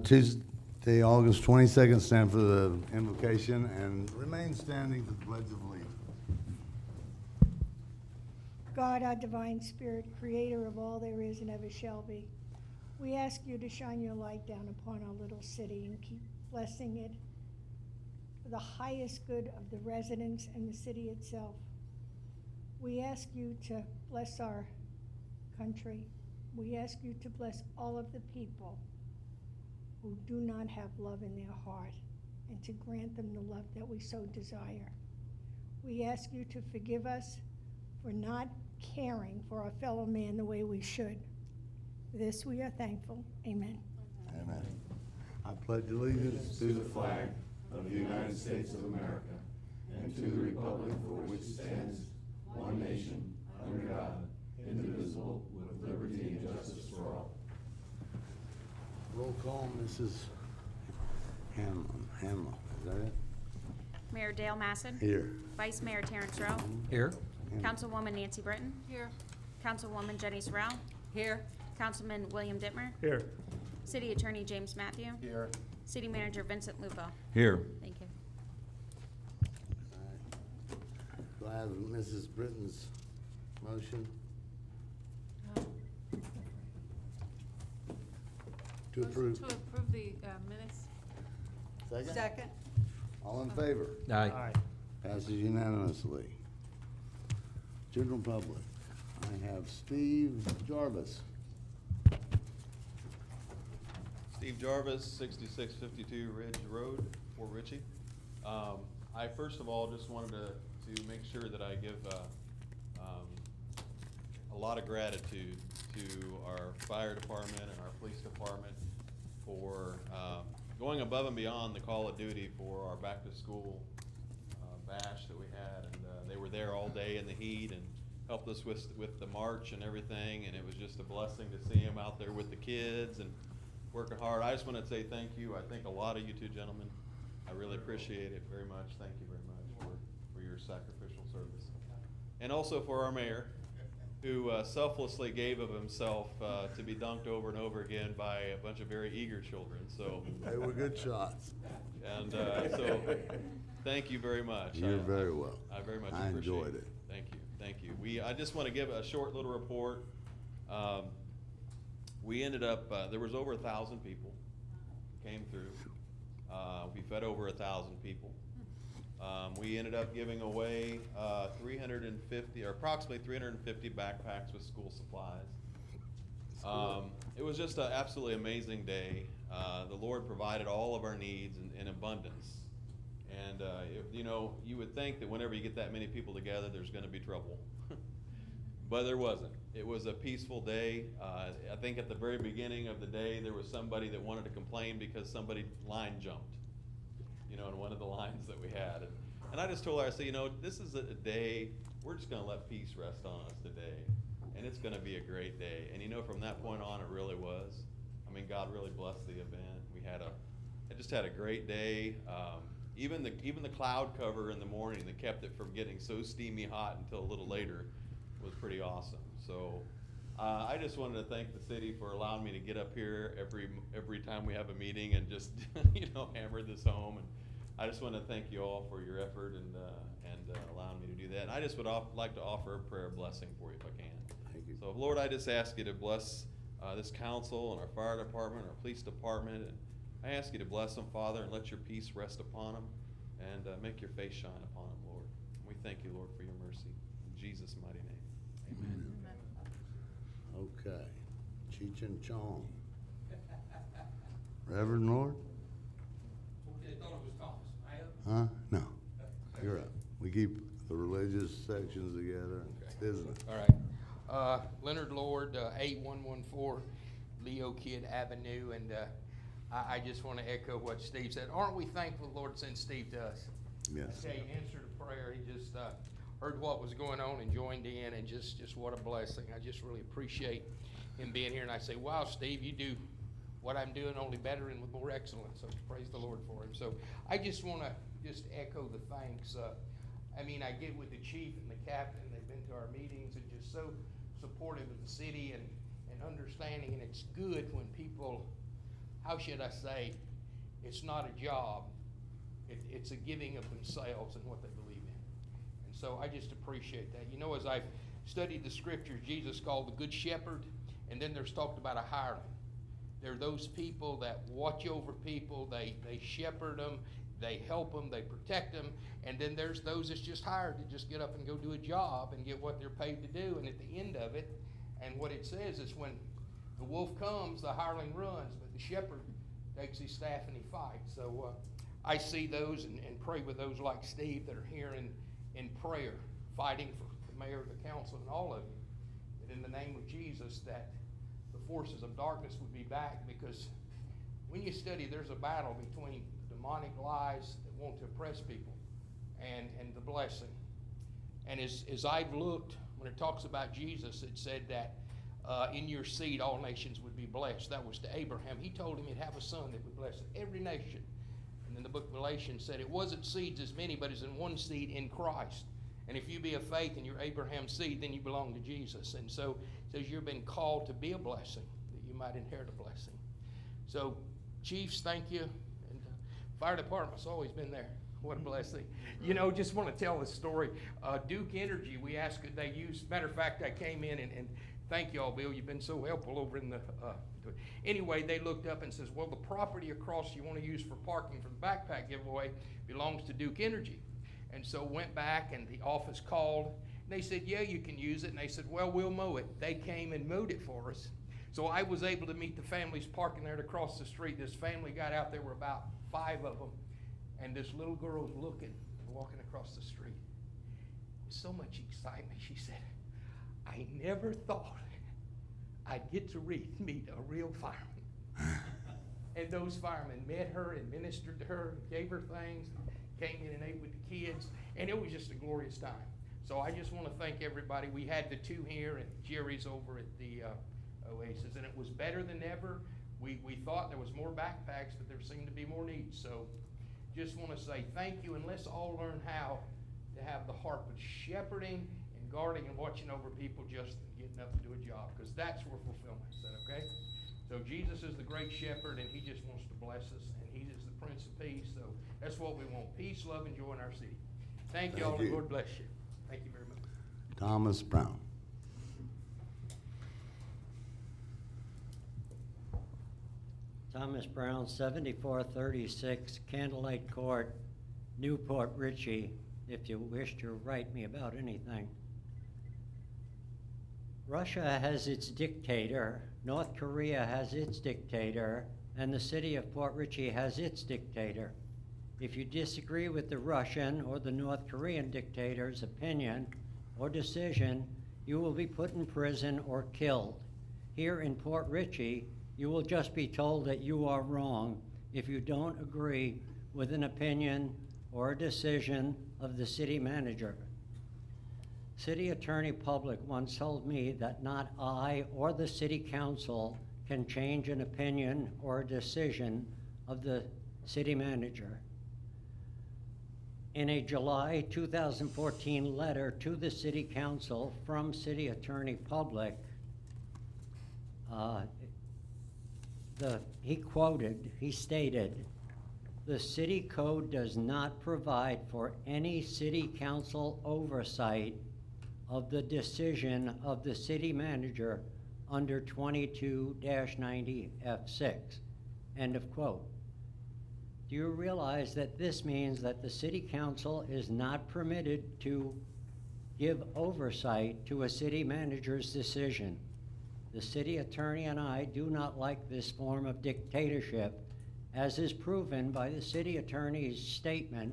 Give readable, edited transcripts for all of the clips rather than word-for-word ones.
Tuesday, August 22nd, stand for the invocation and remain standing for the Pledge of Allegiance. God, our divine spirit, creator of all there is and ever shall be, we ask you to shine your light down upon our little city and keep blessing it for the highest good of the residents and the city itself. We ask you to bless our country. We ask you to bless all of the people who do not have love in their heart, and to grant them the love that we so desire. We ask you to forgive us for not caring for our fellow man the way we should. For this we are thankful. Amen. Amen. I pledge allegiance to the flag of the United States of America and to the republic for which it stands, one nation, under God, indivisible, with liberty and justice for all. Roll call, Mrs. Hanlon. Is that it? Mayor Dale Masson. Here. Vice Mayor Terrence Rowe. Here. Councilwoman Nancy Britton. Here. Councilwoman Jenny Sorrell. Here. Councilman William Dittmer. Here. City Attorney James Matthew. Here. City Manager Vincent Lupo. Here. Thank you. Glad with Mrs. Britton's motion. To approve. To approve the minutes. Second. All in favor? Aye. Passes unanimously. General public, I have Steve Jarvis. Steve Jarvis, 6652 Ridge Road, Fort Ritchie. I first of all just wanted to make sure that I give a lot of gratitude to our fire department and our police department for going above and beyond the call of duty for our back to school bash that we had, and they were there all day in the heat and helped us with the march and everything, and it was just a blessing to see them out there with the kids and working hard. I just want to say thank you. I think a lot of you two gentlemen, I really appreciate it very much. Thank you very much for your sacrificial service. And also for our mayor, who selflessly gave of himself to be dunked over and over again by a bunch of very eager children. So They were good shots. and so thank you very much. You're very well. I very much I appreciate enjoyed it. Thank you, thank you. I just want to give a short little report. We ended up, there was over 1,000 people came through. We fed over 1,000 people. We ended up giving away 350, or approximately 350 backpacks with school supplies. It was just an absolutely amazing day. The Lord provided all of our needs in abundance. And you would think that whenever you get that many people together, there's going to be trouble. But there wasn't. It was a peaceful day. I think at the very beginning of the day, there was somebody that wanted to complain because somebody line jumped, in one of the lines that we had. And I just told her, I said, this is a day, we're just going to let peace rest on us today. And it's going to be a great day. And from that point on, it really was. I mean, God really blessed the event. I just had a great day. Even the cloud cover in the morning that kept it from getting so steamy hot until a little later was pretty awesome. So I just wanted to thank the city for allowing me to get up here every time we have a meeting and just hammer this home. And I just want to thank you all for your effort and allowing me to do that. And I just would like to offer a prayer blessing for you if I can. Thank you. So Lord, I just ask you to bless this council and our fire department, our police department, and I ask you to bless them, Father, and let your peace rest upon them and make your face shine upon them, Lord. And we thank you, Lord, for your mercy. In Jesus' mighty name. Amen. Okay. Cheech and Chong. Reverend Lord? Okay, I thought it was Thomas. Huh? No. You're up. We keep the religious sections together. It's business. All right. Leonard Lord, 8114 Leo Kidd Avenue, and I just want to echo what Steve said. Aren't we thankful the Lord sent Steve to us? Yes. I tell you, he answered a prayer. He just heard what was going on and joined in, and just what a blessing. I just really appreciate him being here. And I say, wow, Steve, you do what I'm doing, only better and with more excellence. So praise the Lord for him. So I just want to just echo the thanks. I mean, I get with the chief and the captain. They've been to our meetings and just so supportive of the city and understanding. And it's good when people how should I say, it's not a job. It's a giving of themselves and what they believe in. And so I just appreciate that. You know, as I've studied the scriptures, Jesus called the good shepherd, and then there's talked about a hireling. There are those people that watch over people, they shepherd them, they help them, they protect them, and then there's those that's just hired to just get up and go do a job and get what they're paid to do, and at the end of it, and what it says is when the wolf comes, the hireling runs, but the shepherd takes his staff and he fights. So I see those and pray with those like Steve that are here in prayer, fighting for the mayor, the council, and all of you, that in the name of Jesus that the forces of darkness would be back, because when you study, there's a battle between the demonic lies that want to oppress people and the blessing. And as I've looked, when it talks about Jesus, it said that in your seed all nations would be blessed. That was to Abraham. He told him he'd have a son that would bless every nation. And then the book of Galatians said it wasn't seeds as many, but as in one seed in Christ. And if you be of faith and you're Abraham's seed, then you belong to Jesus. And so it says you've been called to be a blessing, that you might inherit a blessing. So, chiefs, thank you. And fire department's always been there. What a blessing. You know, just want to tell this story. Duke Energy, we asked could they use, matter of fact, I came in and thank you all, Bill. You've been so helpful over in the, anyway, they looked up and says, well, the property across you want to use for parking for the backpack giveaway belongs to Duke Energy. And so went back and the office called. And they said, yeah, you can use it. And they said, well, we'll mow it. They came and mowed it for us. So I was able to meet the families parking there across the street. This family got out, there were about 5 of them. And this little girl's looking and walking across the street. So much excitement. She said, I never thought I'd get to meet a real fireman. And those firemen met her and ministered to her, and gave her things, came in and ate with the kids, and it was just a glorious time. So I just want to thank everybody. We had the 2 here, and Jerry's over at the Oasis, and it was better than ever. We thought there was more backpacks, but there seemed to be more needs. So just want to say thank you, and let's all learn how to have the heart of shepherding and guarding and watching over people, just getting up to do a job, because that's where fulfillment is at, okay? So Jesus is the great shepherd, and he just wants to bless us, and he is the Prince of Peace. So that's what we want: peace, love, and joy in our city. Thank you all, and Lord bless you. Thank you very much. Thomas Brown. Thomas Brown, 7436 Candlelight Court, Newport Richey, if you wish to write me about anything. Russia has its dictator, North Korea has its dictator, and the city of Port Richey has its dictator. If you disagree with the Russian or the North Korean dictator's opinion or decision, you will be put in prison or killed. Here in Port Richey, you will just be told that you are wrong if you don't agree with an opinion or a decision of the city manager. City Attorney Public once told me that not I or the city council can change an opinion or a decision of the city manager. In a July 2014 letter to the city council from City Attorney Public, he stated, the city code does not provide for any city council oversight of the decision of the city manager under 22-90 F6, end of quote. Do you realize that this means that the city council is not permitted to give oversight to a city manager's decision? The city attorney and I do not like this form of dictatorship, as is proven by the city attorney's statement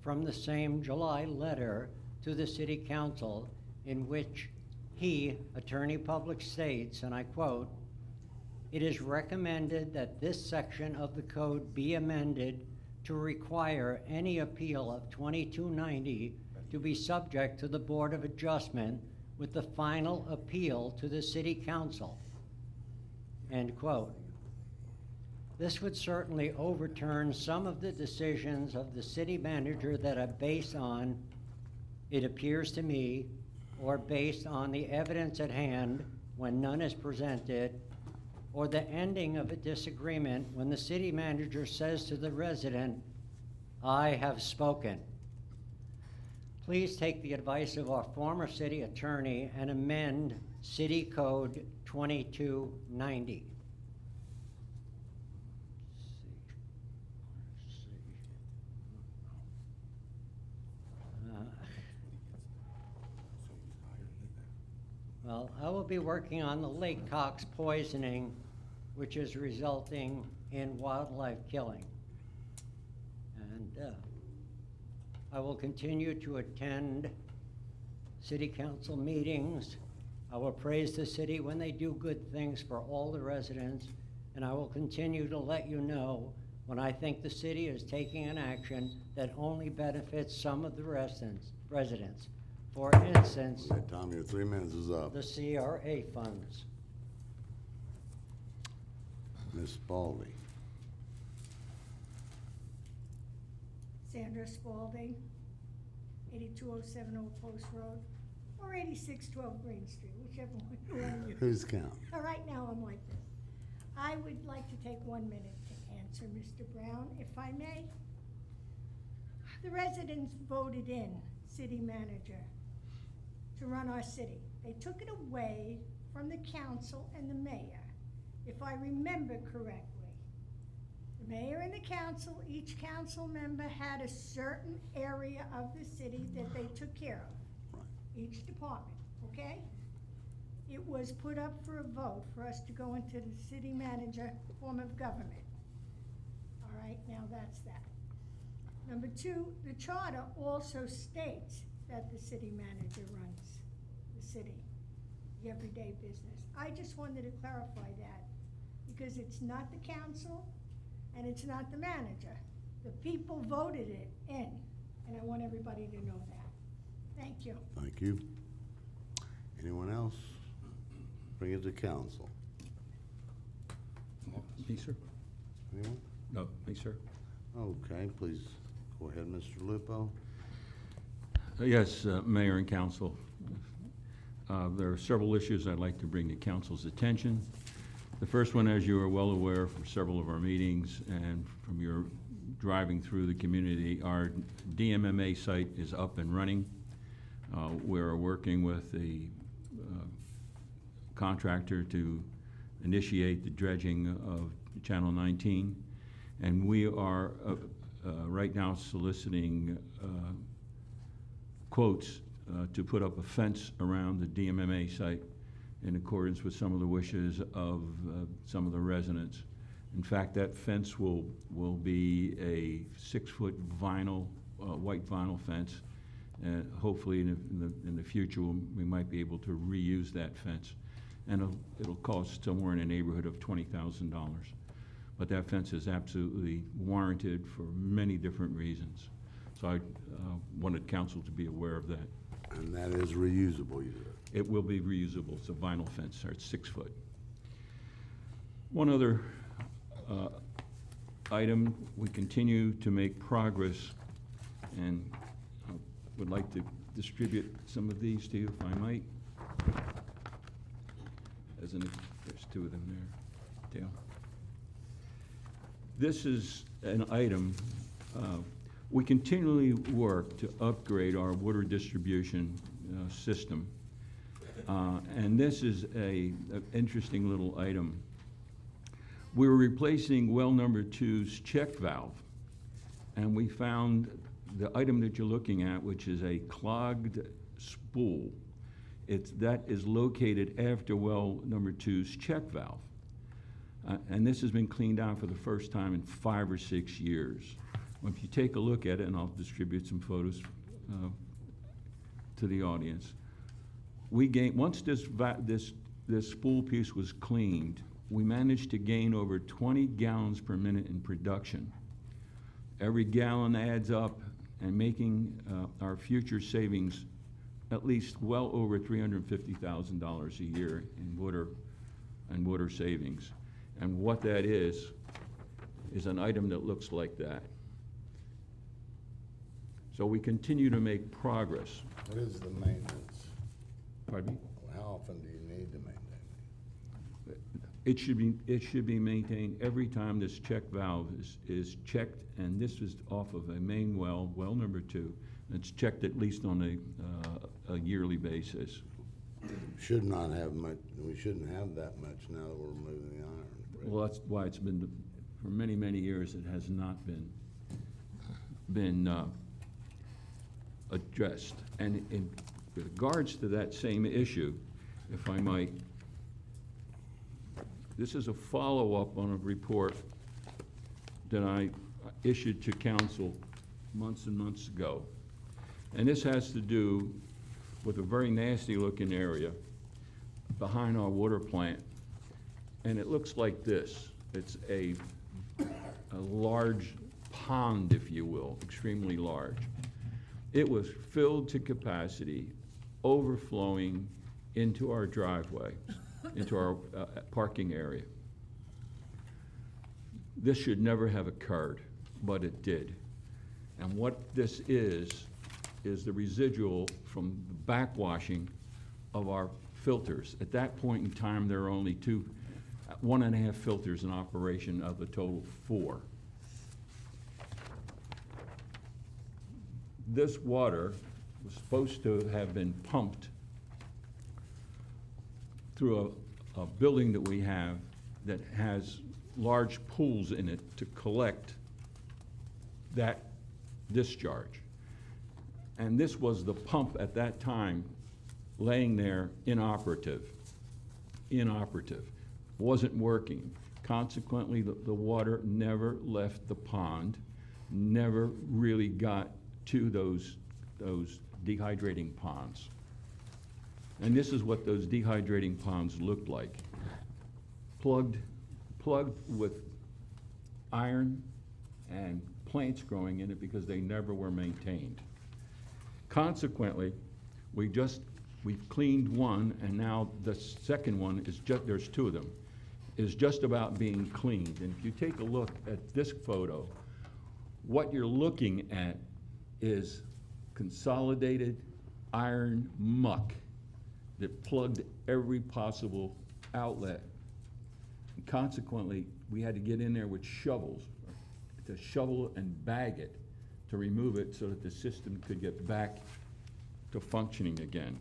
from the same July letter to the city council, in which he, Attorney Public, states, and I quote, "It is recommended that this section of the code be amended to require any appeal of 2290 to be subject to the Board of Adjustment with the final appeal to the City Council," end quote. This would certainly overturn some of the decisions of the city manager that are based on, it appears to me, or based on the evidence at hand when none is presented, or the ending of a disagreement when the city manager says to the resident, "I have spoken." Please take the advice of our former city attorney and amend City Code 2290. Well, I will be working on the Lake Cox poisoning, which is resulting in wildlife killing. And I will continue to attend city council meetings. I will praise the city when they do good things for all the residents, and I will continue to let you know when I think the city is taking an action that only benefits some of the residents. For instance, Okay, Tom, your 3 minutes is up. the CRA funds. Ms. Spalding. Sandra Spalding, 8207 Old Post Road, or 8612 Green Street, whichever one you. Who's counting? All right, now I'm like this. I would like to take 1 minute to answer Mr. Brown, if I may. The residents voted in city manager to run our city. They took it away from the council and the mayor, if I remember correctly. The mayor and the council, each council member had a certain area of the city that they took care of, each department, okay? It was put up for a vote for us to go into the city manager form of government. All right, now that's that. Number two, the charter also states that the city manager runs the city, the everyday business. I just wanted to clarify that, because it's not the council and it's not the manager. The people voted it in, and I want everybody to know that. Thank you. Thank you. Anyone else? Bring it to council. Me, sir? Anyone? No, me, sir. Okay, please go ahead, Mr. Lupo. Yes, Mayor and Council. There are several issues I'd like to bring to Council's attention. The first one, as you are well aware from several of our meetings and from your driving through the community, our DMMA site is up and running. We're working with the contractor to initiate the dredging of Channel 19, and we are right now soliciting quotes to put up a fence around the DMMA site in accordance with some of the wishes of some of the residents. In fact, that fence will be a 6-foot vinyl, white vinyl fence, and hopefully in the future we might be able to reuse that fence. And it'll cost somewhere in the neighborhood of $20,000. But that fence is absolutely warranted for many different reasons. So I wanted council to be aware of that. And that is reusable, you said. It will be reusable. It's a vinyl fence, it's 6 foot. One other item, we continue to make progress, and I would like to distribute some of these to you, if I might. There's 2 of them there, Dale. This is an item, we continually work to upgrade our water distribution system. And this is an interesting little item. We were replacing well number 2's check valve, and we found the item that you're looking at, which is a clogged spool. That is located after well number 2's check valve. And this has been cleaned out for the first time in 5 or 6 years. Well, if you take a look at it, and I'll distribute some photos to the audience, once this spool piece was cleaned, we managed to gain over 20 gallons per minute in production. Every gallon adds up, and making our future savings at least well over $350,000 a year in water savings. And what that is an item that looks like that. So we continue to make progress. What is the maintenance? Pardon me? How often do you need to maintain it? It should be maintained every time this check valve is checked, and this is off of a main well, well number 2. It's checked at least on a yearly basis. Should not have much, we shouldn't have that much now that we're removing the iron. Well, that's why it's been, for many, many years, it has not been addressed. And in regards to that same issue, if I might, this is a follow-up on a report that I issued to council months and months ago. And this has to do with a very nasty-looking area behind our water plant. And it looks like this. It's a large pond, if you will, extremely large. It was filled to capacity, overflowing into our driveway, into our parking area. This should never have occurred, but it did. And what this is the residual from the backwashing of our filters. At that point in time, there are only 1.5 filters in operation of a total 4. This water was supposed to have been pumped through a building that we have that has large pools in it to collect that discharge. And this was the pump at that time laying there inoperative, wasn't working. Consequently, the water never left the pond, never really got to those dehydrating ponds. And this is what those dehydrating ponds looked like. Plugged with iron and plants growing in it because they never were maintained. Consequently, we've cleaned one, and now the second one is there's 2 of them, is just about being cleaned. And if you take a look at this photo, what you're looking at is consolidated iron muck that plugged every possible outlet. And consequently, we had to get in there with shovels to shovel and bag it to remove it so that the system could get back to functioning again.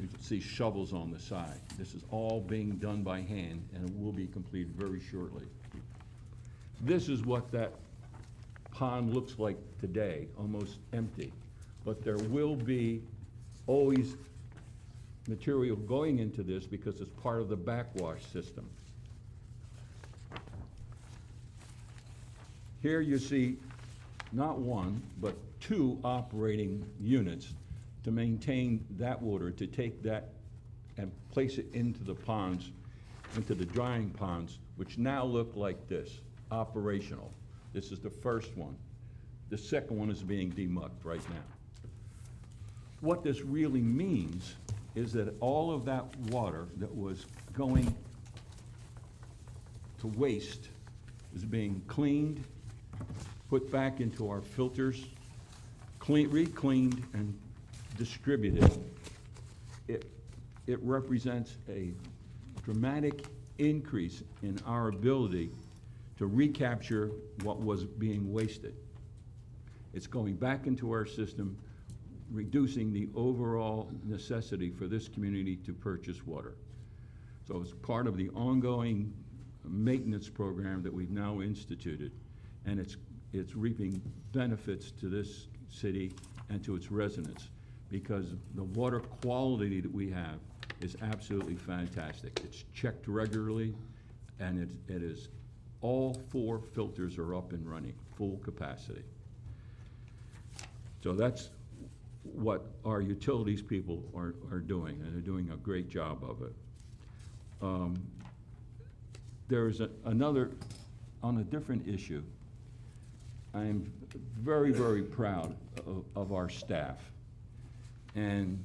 You can see shovels on the side. This is all being done by hand, and it will be completed very shortly. This is what that pond looks like today, almost empty. But there will be always material going into this because it's part of the backwash system. Here you see not 1, but 2 operating units to maintain that water, to take that and place it into the ponds, into the drying ponds, which now look like this, operational. This is the first one. The second one is being demucked right now. What this really means is that all of that water that was going to waste is being cleaned, put back into our filters, re-cleaned, and distributed. It represents a dramatic increase in our ability to recapture what was being wasted. It's going back into our system, reducing the overall necessity for this community to purchase water. So it's part of the ongoing maintenance program that we've now instituted, and it's reaping benefits to this city and to its residents, because the water quality that we have is absolutely fantastic. It's checked regularly, and it is, all 4 filters are up and running, full capacity. So that's what our utilities people are doing, and they're doing a great job of it. There's another, on a different issue, I am very, very proud of our staff. And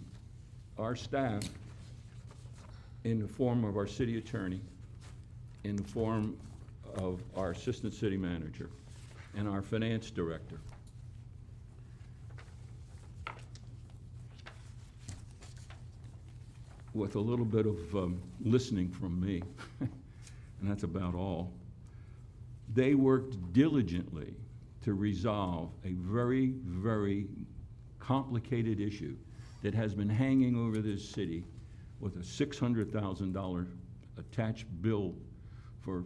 our staff, in the form of our city attorney, in the form of our assistant city manager, and our finance director, with a little bit of listening from me, and that's about all. They worked diligently to resolve a very, very complicated issue that has been hanging over this city with a $600,000 attached bill for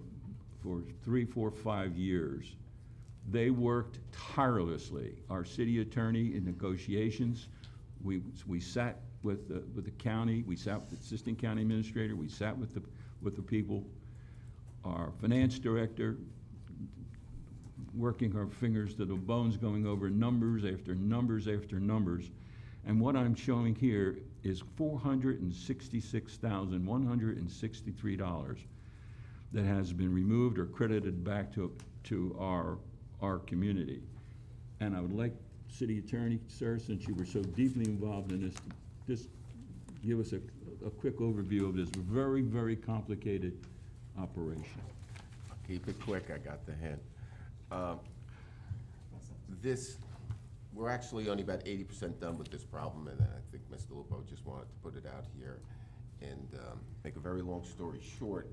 3, 4, 5 years. They worked tirelessly. Our city attorney in negotiations, we sat with the county, we sat with the assistant county administrator, we sat with the people. Our finance director, working our fingers to the bones, going over numbers after numbers after numbers. And what I'm showing here is $466,163 that has been removed or credited back to our community. And I would like City Attorney, sir, since you were so deeply involved in this, to just give us a quick overview of this very, very complicated operation. Keep it quick, I got the hint. We're actually only about 80% done with this problem, and I think Mr. Lupo just wanted to put it out here and make a very long story short,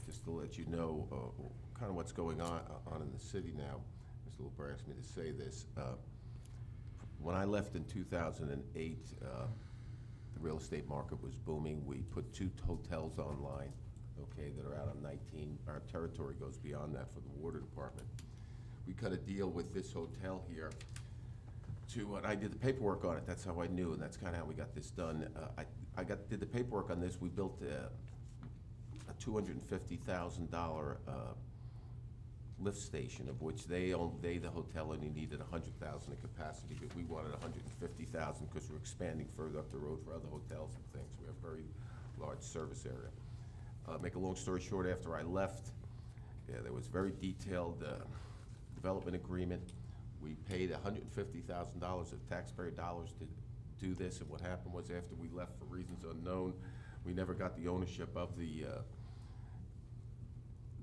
just to let you know kind of what's going on in the city now. Mr. Lupo asked me to say this. When I left in 2008, the real estate market was booming. We put 2 hotels online, okay, that are out on 19. Our territory goes beyond that for the water department. We cut a deal with this hotel here and I did the paperwork on it. That's how I knew, and that's kind of how we got this done. Did the paperwork on this. We built a $250,000 lift station, of which the hotel, only needed 100,000 in capacity, but we wanted 150,000 because we're expanding further up the road for other hotels and things. We have a very large service area. Make a long story short, after I left, there was very detailed development agreement. We paid $150,000 of taxpayer dollars to do this, and what happened was after we left for reasons unknown, we never got the ownership of the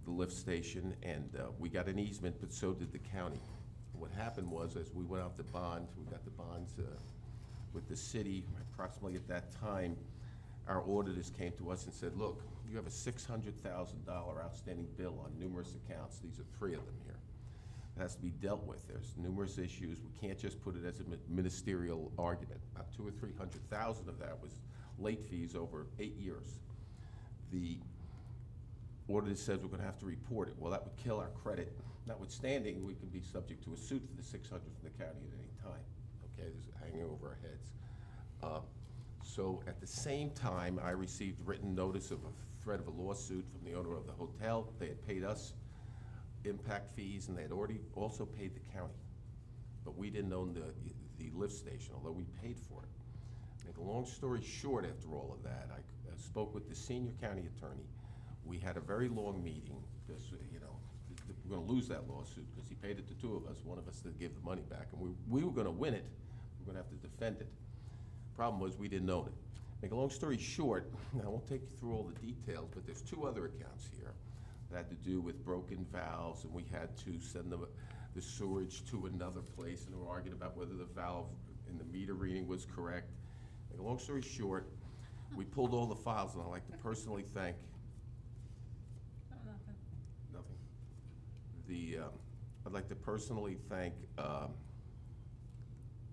lift station, and we got an easement, but so did the county. What happened was, as we went out to bond, we got the bonds with the city. Approximately at that time, our auditors came to us and said, look, you have a $600,000 outstanding bill on numerous accounts. These are 3 of them here. It has to be dealt with. There's numerous issues. We can't just put it as a ministerial argument. About $200,000 or $300,000 of that was late fees over 8 years. The auditor says we're going to have to report it. Well, that would kill our credit. Notwithstanding, we could be subject to a suit for the $600,000 from the county at any time. Okay, this is hanging over our heads. So at the same time, I received written notice of a threat of a lawsuit from the owner of the hotel. They had paid us impact fees, and they had already also paid the county. But we didn't own the lift station, although we paid for it. Make a long story short, after all of that, I spoke with the senior county attorney. We had a very long meeting because, you know, we're going to lose that lawsuit because he paid it to 2 of us. One of us to give the money back, and we were going to win it. We were going to have to defend it. Problem was we didn't own it. Make a long story short, I won't take you through all the details, but there's 2 other accounts here that had to do with broken valves, and we had to send the sewerage to another place, and we were arguing about whether the valve in the meter reading was correct. Make a long story short, we pulled all the files, and I'd like to personally thank I'd like to personally thank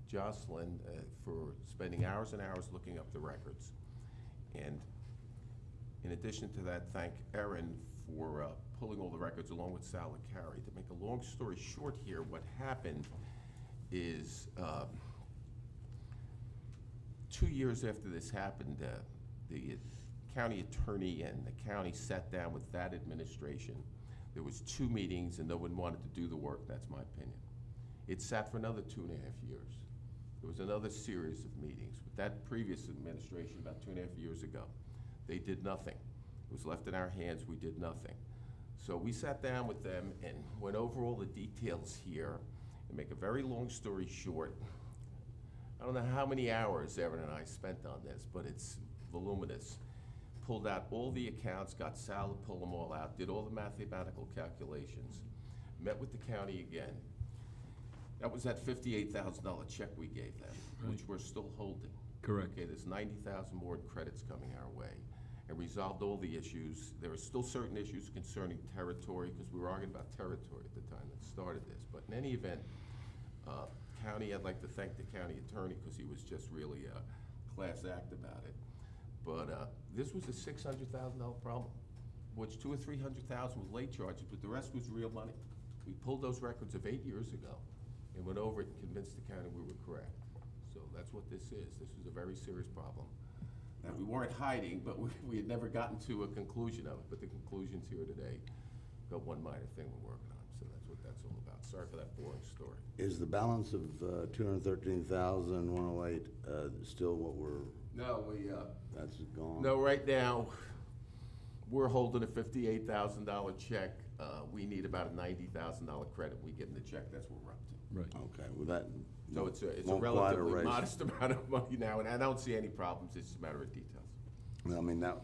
Jocelyn for spending hours and hours looking up the records. And in addition to that, thank Erin for pulling all the records along with Sal and Carrie. To make a long story short here, what happened is 2 years after this happened, the county attorney and the county sat down with that administration. There was 2 meetings and no one wanted to do the work. That's my opinion. It sat for another 2.5 years. There was another series of meetings with that previous administration about 2.5 years ago. They did nothing. It was left in our hands. We did nothing. So we sat down with them and went over all the details here. And make a very long story short, I don't know how many hours Erin and I spent on this, but it's voluminous. Pulled out all the accounts, got Sal to pull them all out, did all the mathematical calculations, met with the county again. That was that $58,000 check we gave them, which we're still holding. Correct. Okay, there's 90,000 more credits coming our way, and resolved all the issues. There are still certain issues concerning territory, because we were arguing about territory at the time that started this. But in any event, county, I'd like to thank the county attorney, because he was just really a class act about it. But this was a $600,000 problem, which $200,000 or $300,000 was late charges, but the rest was real money. We pulled those records of 8 years ago and went over it and convinced the county we were correct. So that's what this is. This was a very serious problem. Now, we weren't hiding, but we had never gotten to a conclusion of it, but the conclusion's here today. Got one minor thing we're working on, so that's what that's all about. Sorry for that boring story. Is the balance of $213,108 still what we're, No, that's gone? no, right now, we're holding a $58,000 check. We need about a $90,000 credit. We get in the check, that's what we're up to. Right. Okay, well, that. So it's a won't quite relatively erase- modest amount of money now, and I don't see any problems. It's just a matter of details. I mean, that,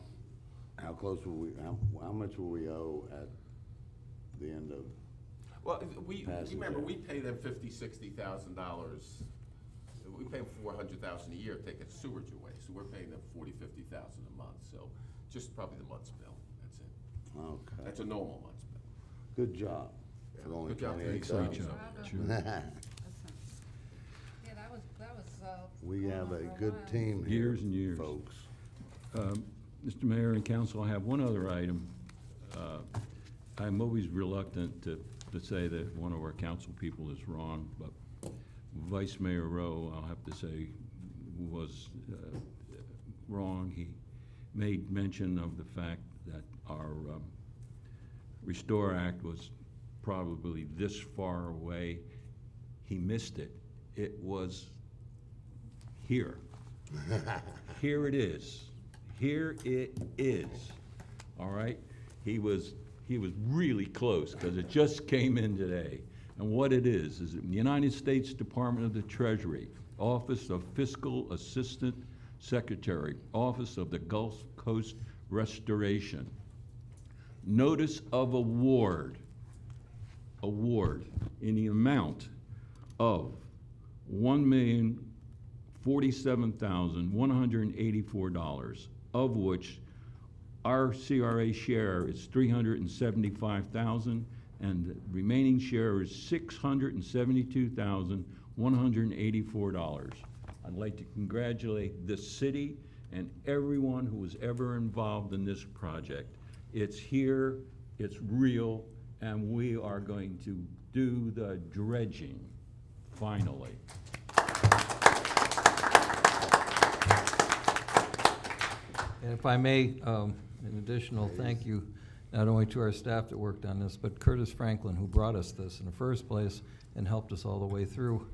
how close will we, how much will we owe at the end of? Well, we Passage, remember, yeah. we pay them $50,000-$60,000. We pay them $400,000 a year to take a sewage away, so we're paying them $40,000-$50,000 a month. So just probably the month's bill. That's it. Okay, That's a normal month's bill. good job. Yeah, For only good job to the 28,000. attorneys over there. Sure. Yeah, that was, We going have on a for good while. team here, Years and years. folks. Mr. Mayor and Council, I have one other item. I'm always reluctant to say that one of our council people is wrong, but Vice Mayor Rowe, I'll have to say, was wrong. He made mention of the fact that our Restore Act was probably this far away. He missed it. It was here. Here it is. Here it is. All right? He was really close, because it just came in today. And what it is the United States Department of the Treasury, Office of Fiscal Assistant Secretary, Office of the Gulf Coast Restoration. Notice of award in the amount of $1,047,184, of which our CRA share is $375,000, and the remaining share is $672,184. I'd like to congratulate the city and everyone who was ever involved in this project. It's here, it's real, and we are going to do the dredging, finally. And if I may, an additional thank you, not only to our staff that worked on this, but Curtis Franklin, who brought us this in the first place and helped us all the way through.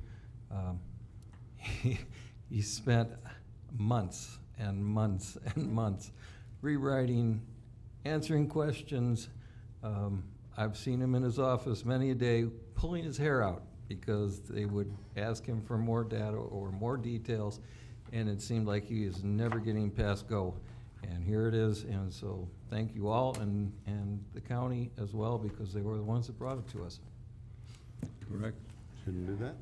He spent months and months and months rewriting, answering questions. I've seen him in his office many a day pulling his hair out because they would ask him for more data or more details, and it seemed like he is never getting past go. And here it is, and so thank you all and the county as well, because they were the ones that brought it to us. Correct? Shouldn't do that?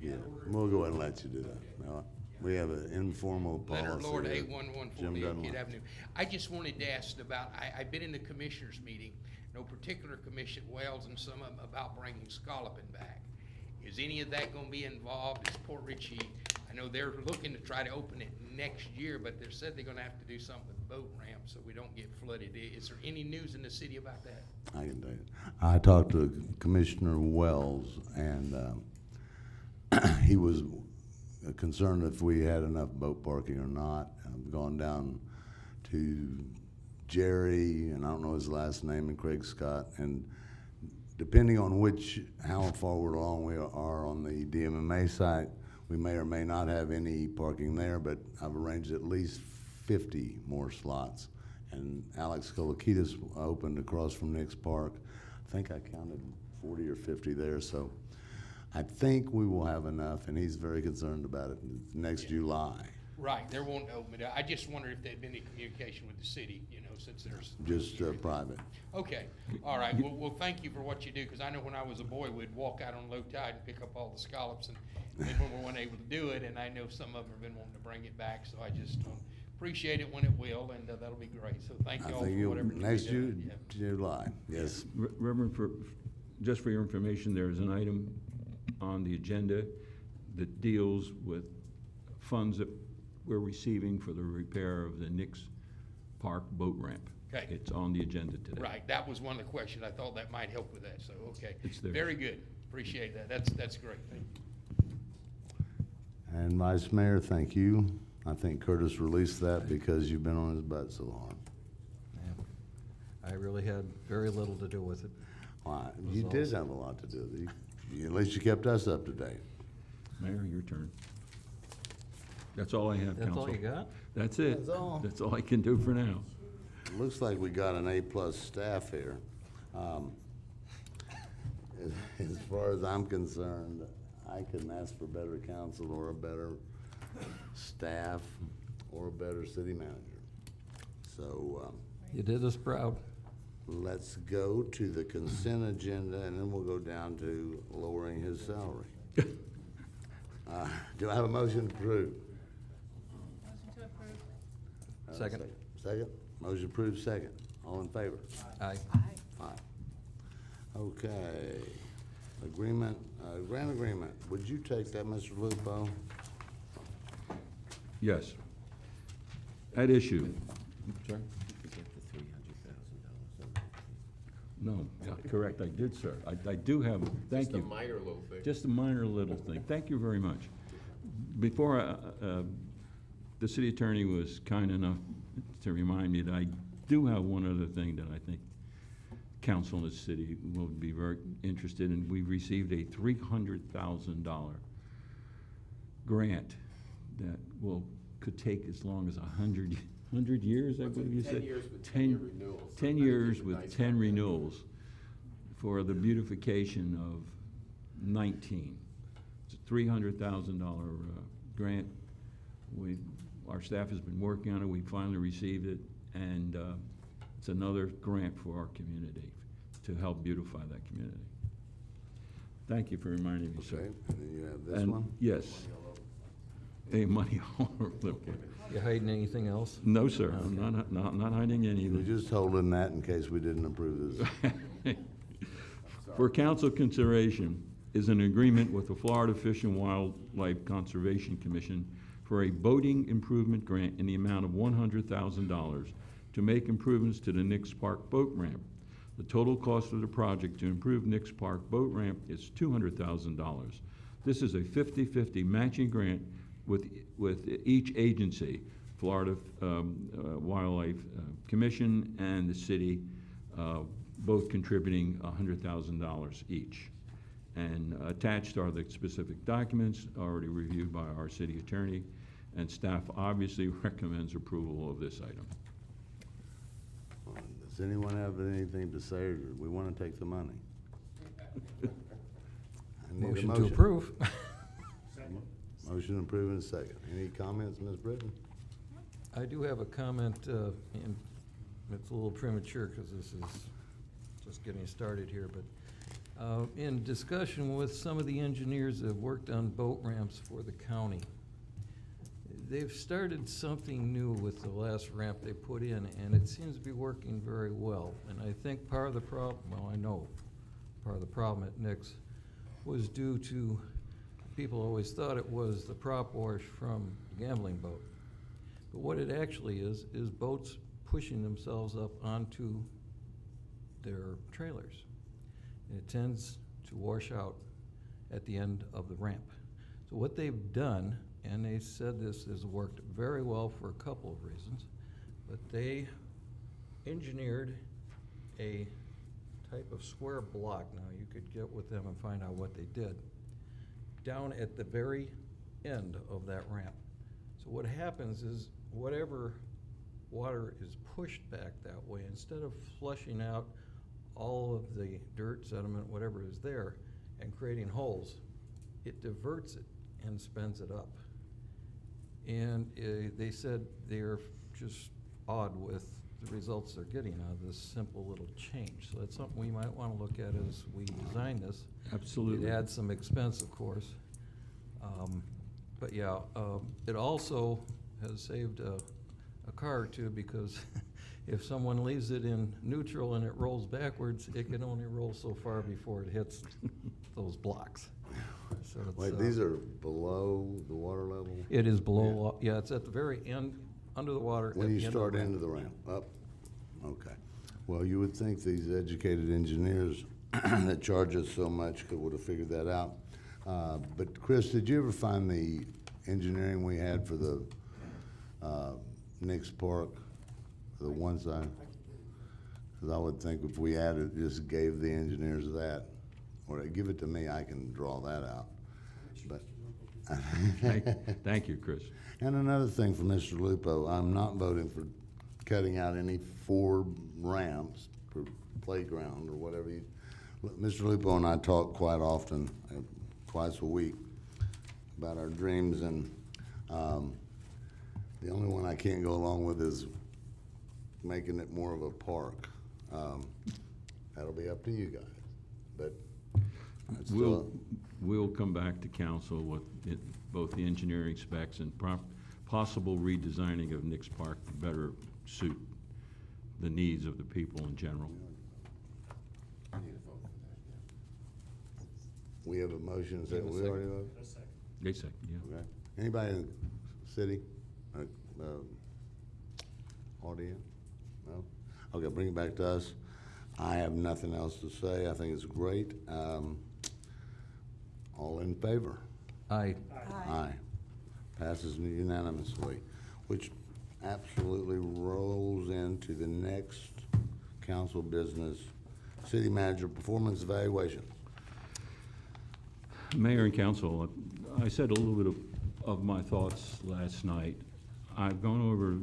Yeah, we'll go ahead and let you do that. Now, we have an informal policy. Leonard Lord, that 811 Jim 48 doesn't Kidd like. Avenue. I just wanted to ask about, I've been in the commissioners meeting, no particular commission, Wells and some of them, about bringing Scolopin back. Is any of that gonna be involved? Is Port Richey, I know they're looking to try to open it next year, but they've said they're gonna have to do something with the boat ramp so we don't get flooded. Is there any news in the city about that? I can tell you. I talked to Commissioner Wells, and he was concerned if we had enough boat parking or not. I've gone down to Jerry, and I don't know his last name, and Craig Scott, and depending on how far along we are on the DMMA site, we may or may not have any parking there, but I've arranged at least 50 more slots. And Alex Kolokitis opened across from Nick's Park. I think I counted 40 or 50 there, so I think we will have enough, and he's very concerned about it next July. Right, there won't open it. I just wonder if there'd been any communication with the city, you know, since there's. Just private. Okay, all right, well, thank you for what you do, because I know when I was a boy, we'd walk out on low tide and pick up all the scallops, and then when we weren't able to do it, and I know some of them have been wanting to bring it back, so I just appreciate it when it will, and that'll be great, so thank I you all think for whatever. you next do. Yeah. July, yes. Reverend, just for your information, there is an item on the agenda that deals with funds that we're receiving for the repair of the Nix Park boat ramp. Okay. It's on the agenda today. Right, that was one of the questions, I thought that might help with that, so, okay. It's there. Very good, appreciate that, that's great, thank you. And Vice Mayor, thank you. I think Curtis released that because you've been on his butt so long. Yeah. I really had very little to do with it. Well, Was you did awesome. have a lot to do with it. At least you kept us up to date. Mayor, your turn. That's all I have, That's council. all you got? That's it. That's all. That's all I can do for now. Looks like we got an A-plus staff here. As far as I'm concerned, I couldn't ask for better counsel or a better staff or a better city manager. So, You did us proud. let's go to the consent agenda, and then we'll go down to lowering his salary. Do I have a motion to approve? Motion to approve. Second. Second? Motion approved, second. All in favor? Aye. Aye. Okay. Agreement, grant agreement. Would you take that, Mr. Lupo? Yes. At issue. Sorry? No, yeah, correct, I did, sir. I do have, thank you. Just a minor little thing. Just a minor little thing. Thank you very much. Before, the city attorney was kind enough to remind me that I do have one other thing that I think council in the city will be very interested in. We've received a $300,000 grant that could take as long as 100 years, I believe you said? 10 years with 10-year renewals. 10 years with 10 renewals for the beautification of 19. It's a $300,000 grant. Our staff has been working on it. We finally received it, and it's another grant for our community to help beautify that community. Thank you for reminding me, sir. Okay, and then you have this And one? yes. Hey, money all over the place. You hiding anything else? No, sir, I'm not hiding We're anything. just holding that in case we didn't approve this. For council consideration is an agreement with the Florida Fish and Wildlife Conservation Commission for a boating improvement grant in the amount of $100,000 to make improvements to the Nix Park boat ramp. The total cost of the project to improve Nix Park boat ramp is $200,000. This is a 50-50 matching grant with each agency, Florida Wildlife Commission and the city, both contributing $100,000 each. And attached are the specific documents already reviewed by our city attorney, and staff obviously recommends approval of this item. Does anyone have anything to say, or we want to take the money? I need a Motion to approve. Motion approved in a second. Any comments, Ms. Britton? I do have a comment, and it's a little premature because this is just getting started here, but in discussion with some of the engineers that have worked on boat ramps for the county, they've started something new with the last ramp they put in, and it seems to be working very well. And I think part of the problem, well, I know part of the problem at Nix was due to, people always thought it was the prop wash from the gambling boat. But what it actually is boats pushing themselves up onto their trailers. And it tends to wash out at the end of the ramp. So what they've done, and they said this has worked very well for a couple of reasons, but they engineered a type of square block. Now, you could get with them and find out what they did, down at the very end of that ramp. So what happens is whatever water is pushed back that way, instead of flushing out all of the dirt, sediment, whatever is there, and creating holes, it diverts it and spins it up. And they said they're just awed with the results they're getting out of this simple little change. So that's something we might want to look at as we design this. Absolutely. It adds some expense, of course. But yeah, it also has saved a car or two, because if someone leaves it in neutral and it rolls backwards, it can only roll so far before it hits those blocks. So it's, Wait, these are below the water level? it is below, yeah, it's at the very end, under the water. When at you the end of start the ramp. into the ramp, up? Okay. Well, you would think these educated engineers that charge us so much would have figured that out. But Chris, did you ever find the engineering we had for the Nix Park, the one side? Because I would think if we added, just gave the engineers that, or they give it to me, I can draw that out. But Thank you, Chris. And another thing for Mr. Lupo, I'm not voting for cutting out any 4 ramps per playground or whatever. Mr. Lupo and I talk quite often, twice a week, about our dreams, and the only one I can't go along with is making it more of a park. That'll be up to you guys, but it's still. We'll come back to council with both the engineering specs and possible redesigning of Nix Park to better suit the needs of the people in general. I need a vote for that, yeah. We have a motion, we already voted? They second, yeah. Okay. Anybody in the city, audience? No? Okay, bring it back to us. I have nothing else to say. I think it's great. All in favor? Aye. Aye. Passes unanimously, which absolutely rolls into the next council business, city manager performance evaluation. Mayor and council, I said a little bit of my thoughts last night. I've gone over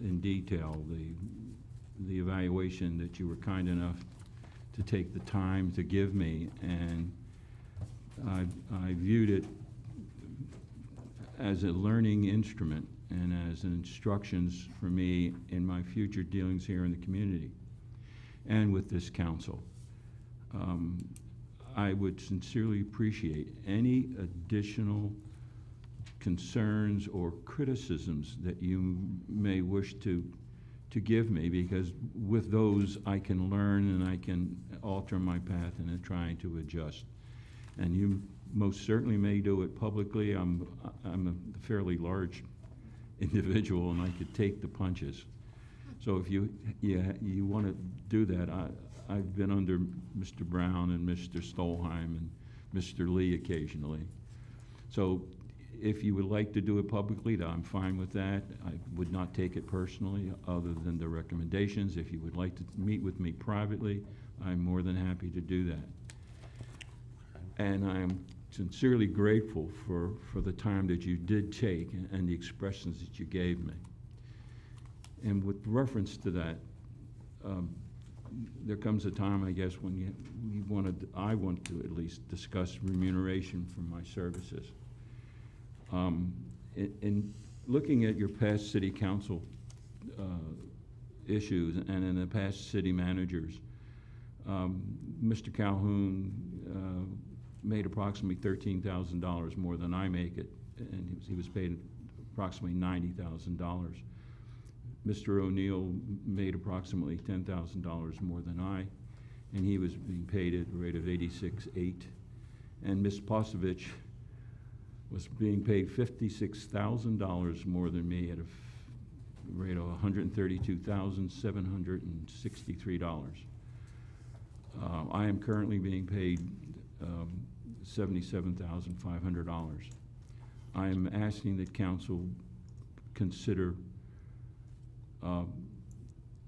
in detail the evaluation that you were kind enough to take the time to give me, and I viewed it as a learning instrument and as instructions for me in my future dealings here in the community and with this council. I would sincerely appreciate any additional concerns or criticisms that you may wish to give me, because with those I can learn and I can alter my path in trying to adjust. And you most certainly may do it publicly. I'm a fairly large individual and I could take the punches. So if you want to do that, I've been under Mr. Brown and Mr. Stolheim and Mr. Lee occasionally. So if you would like to do it publicly, I'm fine with that. I would not take it personally other than the recommendations. If you would like to meet with me privately, I'm more than happy to do that. And I'm sincerely grateful for the time that you did take and the expressions that you gave me. And with reference to that, there comes a time, I guess, when I want to at least discuss remuneration for my services. In looking at your past city council issues and in the past city managers, Mr. Calhoun made approximately $13,000 more than I make it, and he was paid approximately $90,000. Mr. O'Neill made approximately $10,000 more than I, and he was being paid at a rate of $86,800. And Ms. Posevich was being paid $56,000 more than me at a rate of $132,763. I am currently being paid $77,500. I am asking that council consider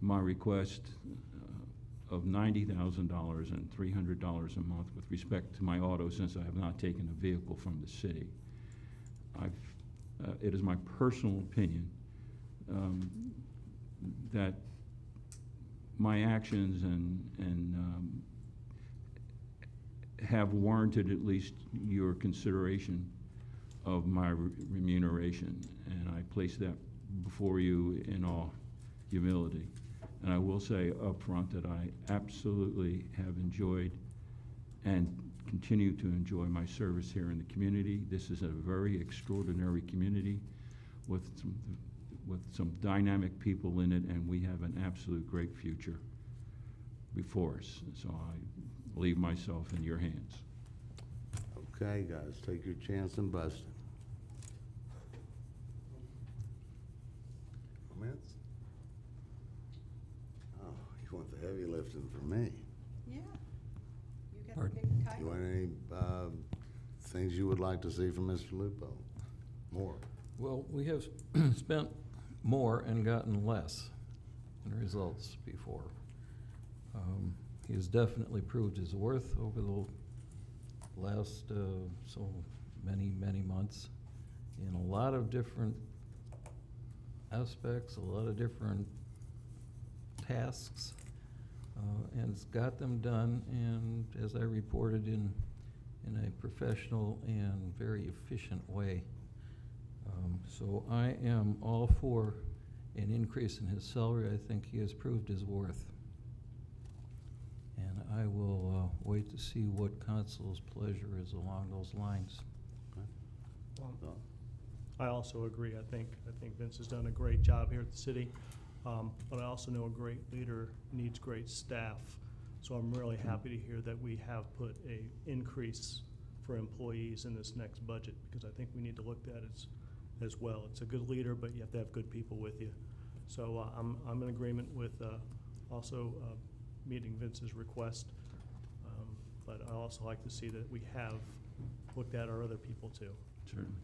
my request of $90,000 and $300 a month with respect to my auto, since I have not taken a vehicle from the city. It is my personal opinion that my actions and have warranted at least your consideration of my remuneration, and I place that before you in all humility. And I will say up front that I absolutely have enjoyed and continue to enjoy my service here in the community. This is a very extraordinary community with some dynamic people in it, and we have an absolute great future before us. So I leave myself in your hands. Okay, guys, take your chance and bust it. Comments? Oh, you want the heavy lifting from me. Yeah. You got the Pardon? big You title. want any things you would like to see from Mr. Lupo? More? Well, we have spent more and gotten less in results before. He has definitely proved his worth over the last so many months in a lot of different aspects, a lot of different tasks, and it's got them done, and as I reported, in a professional and very efficient way. So I am all for an increase in his salary. I think he has proved his worth. And I will wait to see what council's pleasure is along those lines. I also agree. I think Vince has done a great job here at the city, but I also know a great leader needs great staff. So I'm really happy to hear that we have put a increase for employees in this next budget, because I think we need to look at it as well. It's a good leader, but you have to have good people with you. So I'm in agreement with also meeting Vince's request, but I also like to see that we have looked at our other people too. Certainly.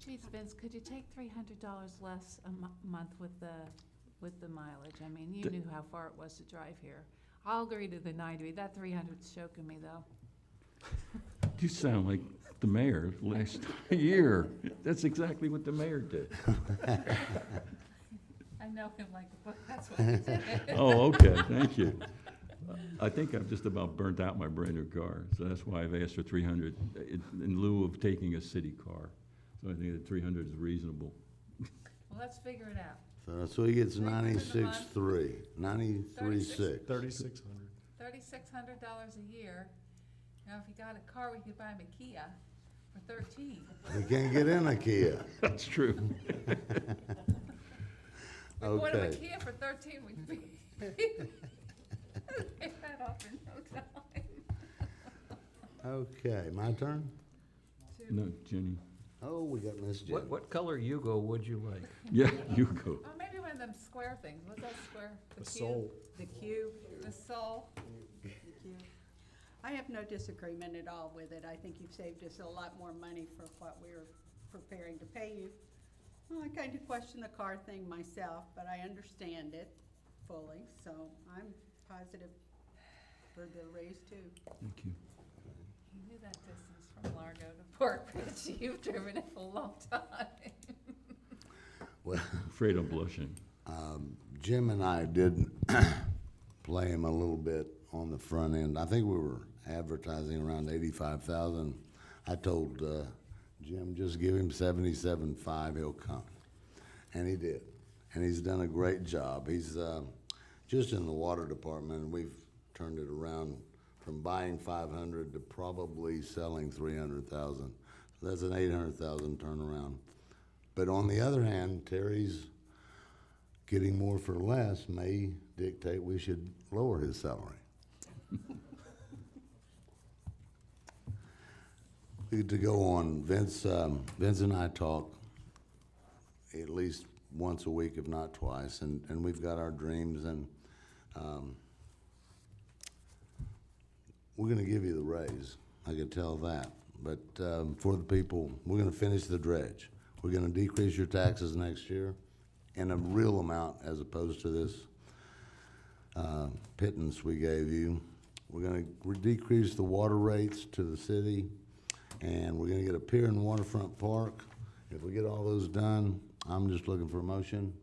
Geez, Vince, could you take $300 less a month with the mileage? I mean, you knew how far it was to drive here. I'll agree to the 90. That 300's choking me, though. You sound like the mayor last year. That's exactly what the mayor did. I know him like a book. That's what he did. Oh, okay, thank you. I think I've just about burnt out my brand-new car, so that's why I've asked for 300 in lieu of taking a city car. So I think that 300 is reasonable. Well, let's figure it out. So he gets 300 a month. 96.3, 93.6. 3,600. $3,600 a year. Now, if you got a car, we could buy him a Kia for 13. He can't get in a Kia. That's true. We bought him a Okay. Kia for 13, we'd be pay that off in no time. Okay, my turn? No, Jenny. Oh, we got Miss Jen. What color Yugo would you like? Yeah, you go. Oh, maybe one of them square things. What's that square? The cube? soul. The cube, the soul. I have no disagreement at all with it. I think you've saved us a lot more money for what we're preparing to pay you. Well, I kind of question the car thing myself, but I understand it fully, so I'm positive for the raise too. Thank you. You knew that distance from Largo to Port Ridge. You've driven it for a long time. Well, Afraid I'm blushing. Jim and I did play him a little bit on the front end. I think we were advertising around 85,000. I told Jim, just give him 77.5, he'll come. And he did. And he's done a great job. He's just in the water department, we've turned it around from buying 500 to probably selling 300,000. So that's an 800,000 turnaround. But on the other hand, Terry's getting more for less may dictate we should lower his salary. To go on, Vince and I talk at least once a week, if not twice, and we've got our dreams, and we're gonna give you the raise, I can tell that. But for the people, we're gonna finish the dredge. We're gonna decrease your taxes next year in a real amount as opposed to this pittance we gave you. We're gonna decrease the water rates to the city, and we're gonna get a pier and waterfront park. If we get all those done, I'm just looking for a motion.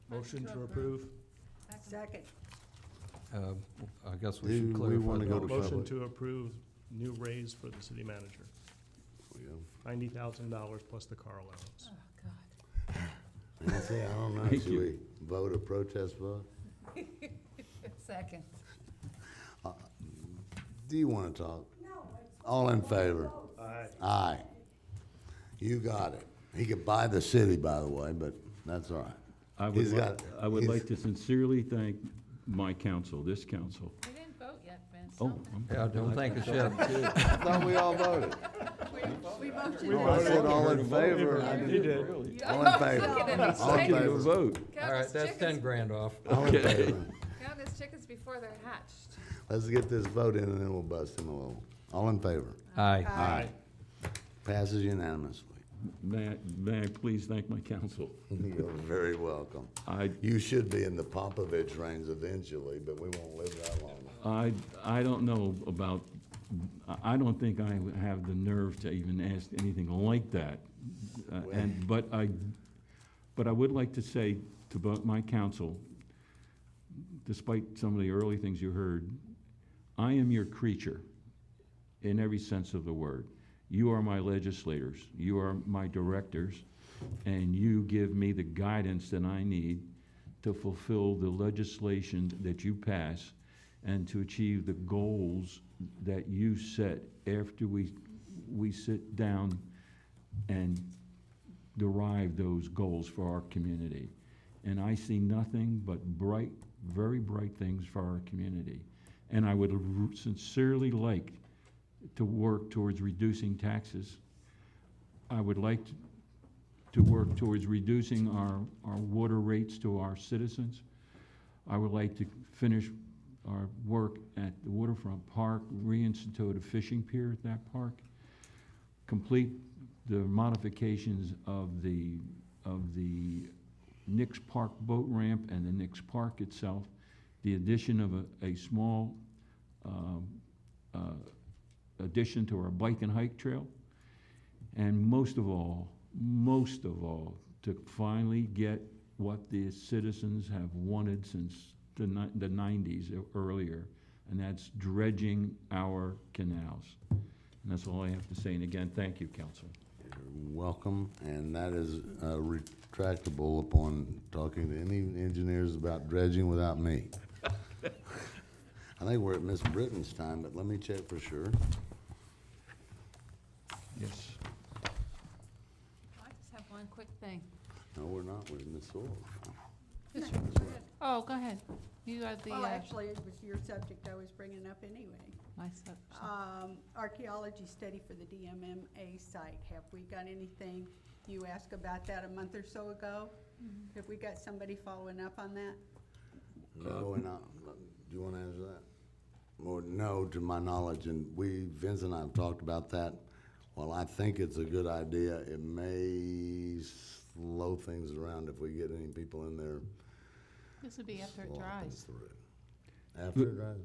Motion to approve. Second. I guess we should Do we clarify. wanna go to Motion public? to approve new raise for the city manager. we go. $90,000 plus the car allowance. Oh, God. And see, I don't know, Thank should you. we vote a protest vote? Second. Do you want to talk? No. All in favor? Aye. Aye. You got it. He could buy the city, by the way, but that's all right. I He's would, got- I would he's- like to sincerely thank my council, this council. We didn't vote yet, Vince. Oh, Don't I'm- Yeah, don't thank us yet. I thought we all voted. We motioned. Oh, I said all in favor. I You didn't- did. All in favor. Look at him, he's All in taking Give you a favor. vote. All right, that's 10 grand off. All in Okay. favor. Count his chickens before they're hatched. Let's get this vote in and then we'll bust him a little. All in favor? Aye. Aye. Passes unanimously. May I please thank my council? You're very welcome. You should be in the Popovich range eventually, but we won't live that long. I don't know about, I don't think I have the nerve to even ask anything like that. But I would like to say to both my council, despite some of the early things you heard, I am your creature in every sense of the word. You are my legislators, you are my directors, and you give me the guidance that I need to fulfill the legislation that you pass and to achieve the goals that you set after we sit down and derive those goals for our community. And I see nothing but bright, very bright things for our community. And I would sincerely like to work towards reducing taxes. I would like to work towards reducing our water rates to our citizens. I would like to finish our work at the Waterfront Park, reinstitute a fishing pier at that park, complete the modifications of the Nix Park boat ramp and the Nix Park itself, the addition of a small addition to our bike and hike trail, and most of all, to finally get what the citizens have wanted since the 90s earlier, and that's dredging our canals. And that's all I have to say. And again, thank you, Council. You're welcome, and that is retractable upon talking to any engineers about dredging without me. I think we're at Miss Britton's time, but let me check for sure. Yes. I just have one quick thing. No, we're not, we're in Miss Sorrell. Oh, go ahead. You are the, Well, actually, it was your subject I was bringing up anyway. my Archaeology study for the DMMA site. Have we got anything? You asked about that a month or so ago. Have we got somebody following up on that? No, we're not. Do you want to answer that? Well, no, to my knowledge, and Vince and I have talked about that. While I think it's a good idea, it may slow things around if we get any people in there. this would be after it slow things dries. through. After it dries?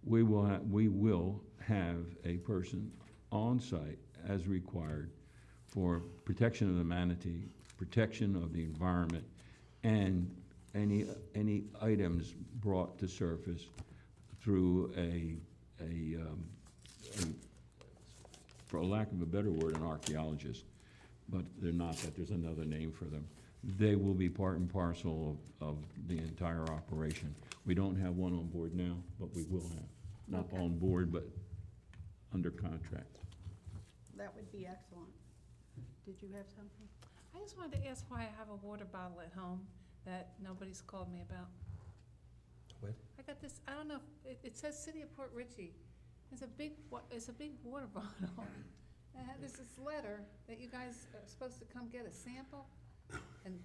We will have a person on site as required for protection of the manatee, protection of the environment, and any items brought to surface through for lack of a better word, an archaeologist, but they're not, but there's another name for them. They will be part and parcel of the entire operation. We don't have one on board now, but we will have. Not Okay. on board, but under contract. That would be excellent. Did you have something? I just wanted to ask why I have a water bottle at home that nobody's called me about. What? I got this, I don't know, it says City of Port Richey. It's a big water bottle. And there's this letter that you guys are supposed to come get a sample. And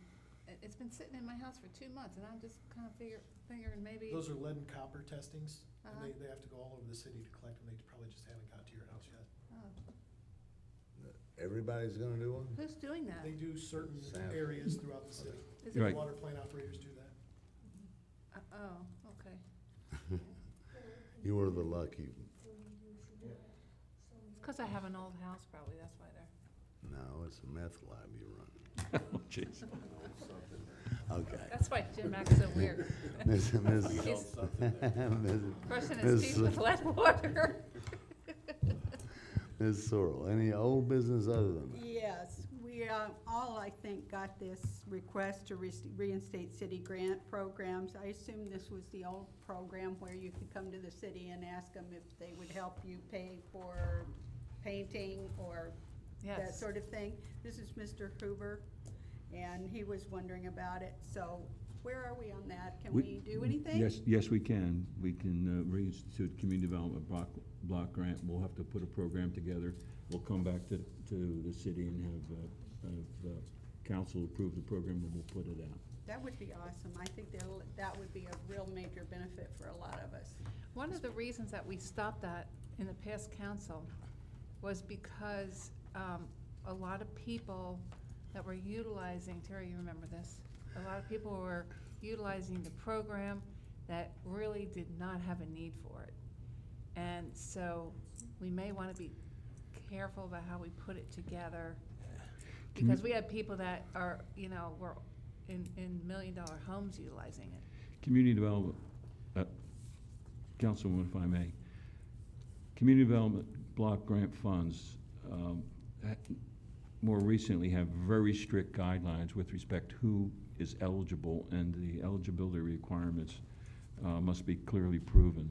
it's been sitting in my house for 2 months, and I'm just kind of figuring maybe. Those are lead and copper testings, and Uh-huh. they have to go all over the city to collect them. They probably just haven't got to your house yet. Everybody's gonna do one? Who's doing that? They do certain Sam. areas throughout the city. Is Right. Water plant operators do that. Oh, okay. You were the lucky. It's because I have an old house, probably, that's why they're. No, it's a meth lab you run. Oh, jeez. Okay. That's why Jim acts so weird. Miss- He's brushing his teeth with lead water. Ms. Sorrell, any old business other than that? Yes, we all, I think, got this request to reinstate city grant programs. I assume this was the old program where you could come to the city and ask them if they would help you pay for painting or that Yes. sort of thing. This is Mr. Hoover, and he was wondering about it. So where are we on that? Can we do anything? Yes, we can. We can reinstitute community development block grant. We'll have to put a program together. We'll come back to the city and have council approve the program, and we'll put it out. That would be awesome. I think that would be a real major benefit for a lot of us. One of the reasons that we stopped that in the past council was because a lot of people that were utilizing, Terry, you remember this? A lot of people were utilizing the program that really did not have a need for it. And so we may want to be careful about how we put it together. Because we had people that are, were in million-dollar homes utilizing it. Community development, Councilwoman, if I may. Community development block grant funds more recently have very strict guidelines with respect to who is eligible, and the eligibility requirements must be clearly proven.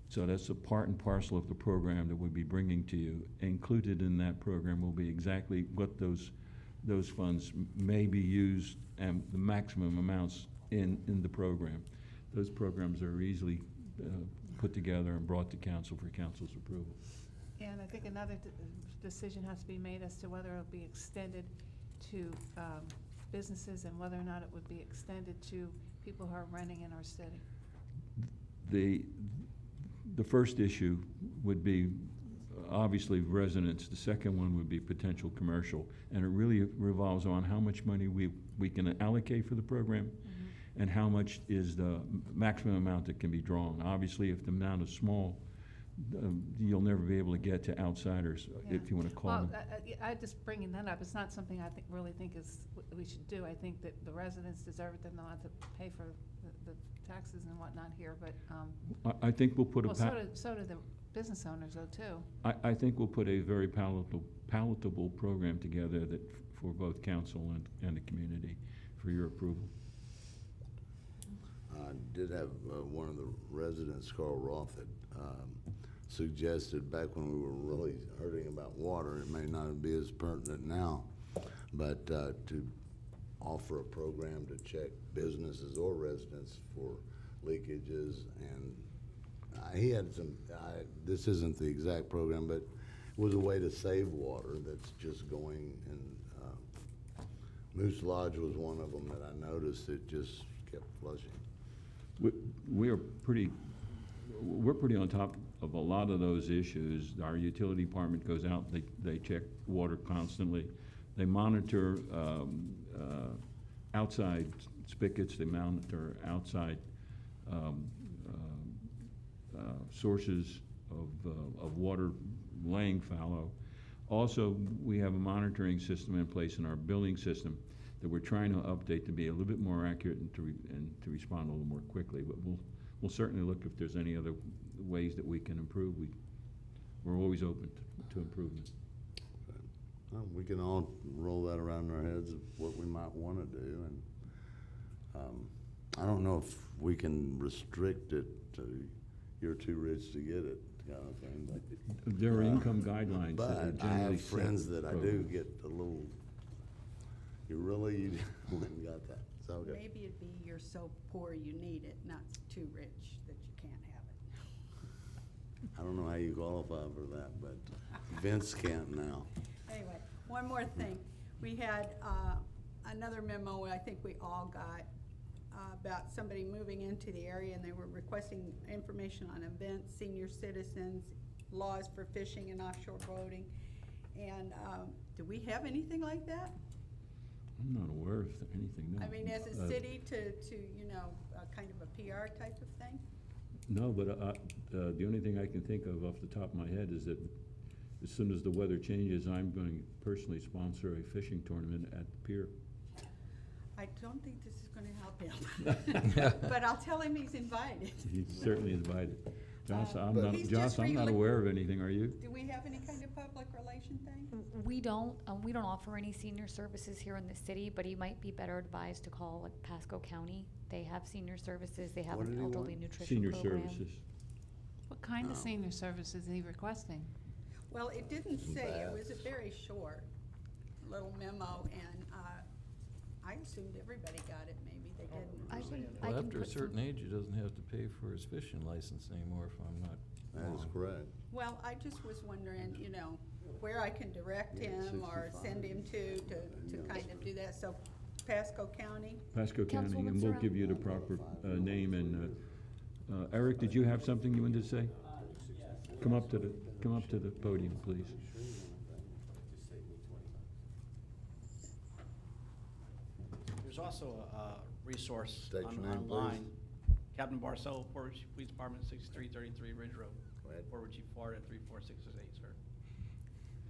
So that's a part and parcel of the program that we'll be bringing to you. Included in that program will be exactly what those funds may be used and the maximum amounts in the program. Those programs are easily put together and brought to council for council's approval. And I think another decision has to be made as to whether it'll be extended to businesses and whether or not it would be extended to people who are renting in our city. The first issue would be obviously residents. The second one would be potential commercial. And it really revolves on how much money we can allocate for the program and how much is the maximum amount that can be drawn. Obviously, if the amount is small, you'll never be able to get to outsiders, if you want to call them. I just bringing that up. It's not something I really think is we should do. I think that the residents deserve it. They're not to pay for the taxes and whatnot here, but I think we'll put well, so do the business owners though too. I think we'll put a very palatable program together that for both council and the community for your approval. I did have one of the residents, Carl Roth, that suggested back when we were really hurting about water, it may not be as pertinent now, but to offer a program to check businesses or residents for leakages. And he had some, this isn't the exact program, but it was a way to save water that's just going, and Moose Lodge was one of them that I noticed that just kept flushing. We're pretty on top of a lot of those issues. Our utility department goes out, they check water constantly. They monitor outside spigots, they monitor outside sources of water laying fallow. Also, we have a monitoring system in place in our building system that we're trying to update to be a little bit more accurate and to respond a little more quickly. But we'll certainly look if there's any other ways that we can improve. We're always open to improvement. Well, we can all roll that around in our heads of what we might want to do, and I don't know if we can restrict it to you're too rich to get it kind of thing. But there are income guidelines that are but generally I have friends set that I program. do get a little. You really went and got that. So okay. Maybe it'd be you're so poor you need it, not too rich that you can't have it. I don't know how you qualify for that, but Vince can't now. Anyway, one more thing. We had another memo I think we all got about somebody moving into the area, and they were requesting information on events, senior citizens, laws for fishing and offshore boating. And do we have anything like that? I'm not aware of anything, no. I mean, as a city to kind of a PR type of thing? No, but the only thing I can think of off the top of my head is that as soon as the weather changes, I'm going to personally sponsor a fishing tournament at the pier. I don't think this is going to help him. But I'll tell him he's invited. He's certainly invited. Joss, I'm But not, he's Joss, just I'm not rela- aware of anything, are you? Do we have any kind of public relation thing? We don't offer any senior services here in the city, but he might be better advised to call like Pasco County. They have senior services, they have What an did he elderly want? nutrition Senior program. services. What kind of Oh. senior services is he requesting? Well, it didn't say, it was a Baths. very short little memo, and, I assumed everybody got it, maybe they didn't. I can Well, after a put some- certain age, he doesn't have to pay for his fishing license anymore, if I'm not That is wrong. correct. Well, I just was wondering, you know, where I can direct Yeah, him or 65. send him to kind of do that, so Pasco County? Pasco County, Councilwoman and we'll Surratt? give you the proper name and, Eric, did you have something you wanted to say? Come up to the podium, please. There's also a resource State your name, online. please. Captain Barcelo, Port Richey Police Department, 6333 Ridge Road, Go ahead. Port Richey, Florida, 34668, sir.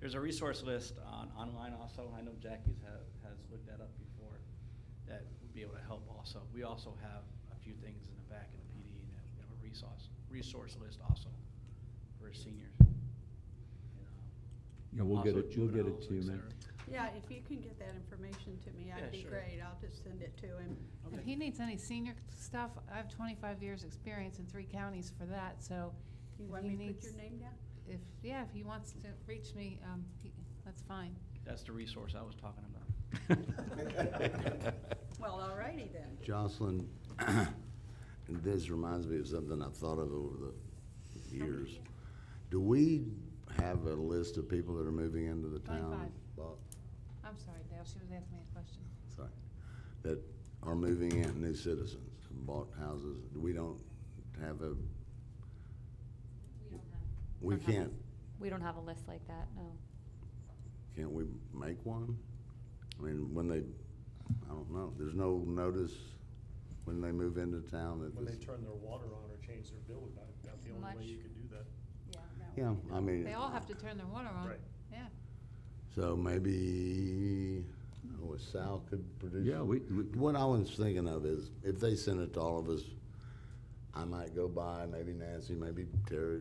There's a resource list online also. I know Jackie's has looked that up before. That would be able to help also. We also have a few things in the back of the PD, and we have a resource list also for seniors. Yeah, we'll get Also it, we'll get it juveniles, to you, et man. cetera. Yeah, if you can get that information to me, Yeah, that'd be sure. great, I'll just send it to him. If he needs any senior stuff, I have 25 years' experience in 3 counties for that, so You if want he me to put needs, your name down? if he wants to reach me, that's fine. That's the resource I was talking about. Well, alrighty then. Jocelyn, this reminds me of something I've thought of over the years. Do we have a list of people that are moving into the town? 25. Bob? I'm sorry, Dale, she was asking me a question. Sorry. That are moving in, new citizens, bought houses. We don't have a, we can't, We don't have a list like that, no. can't we make one? I mean, when they, I don't know, there's no notice when they move into town that When they this. turn their water on or change their bill, about the only way Much. you could do that. Yeah, I mean. They all have to turn their water on, Right. yeah. So maybe, Sal could produce? Yeah, we- What I was thinking of is, if they send it to all of us, I might go by, maybe Nancy, maybe Terry,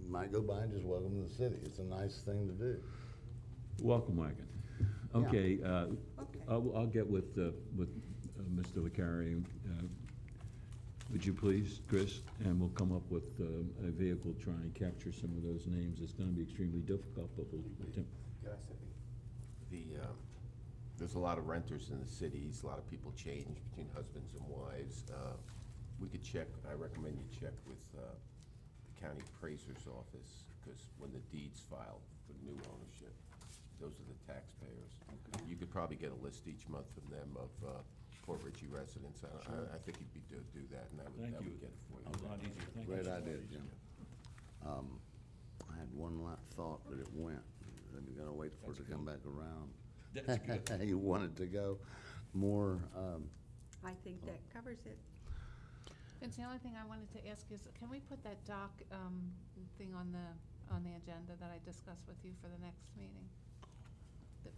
might go by and just welcome to the city. It's a nice thing to do. Welcome wagon. Yeah. Okay, Okay. I'll get with Mr. LeCarry. Would you please, Chris? And we'll come up with a vehicle, try and capture some of those names. It's gonna be extremely difficult, but we'll attempt. There's a lot of renters in the cities, a lot of people change between husbands and wives. We could check, I recommend you check with the county appraiser's office, because when the deed's filed for new ownership, those are the taxpayers. You could probably get a list each month from them of Port Richey residents. I think you'd be do that, and that Thank would you. get it for you. A lot easier. Thank you. Great idea, Jim. I had one thought, but it went. We gotta wait for it to come back around. That's good. You want it to go more, I think that covers it. Vince, the only thing I wanted to ask is, can we put that doc, thing on the agenda that I discussed with you for the next meeting?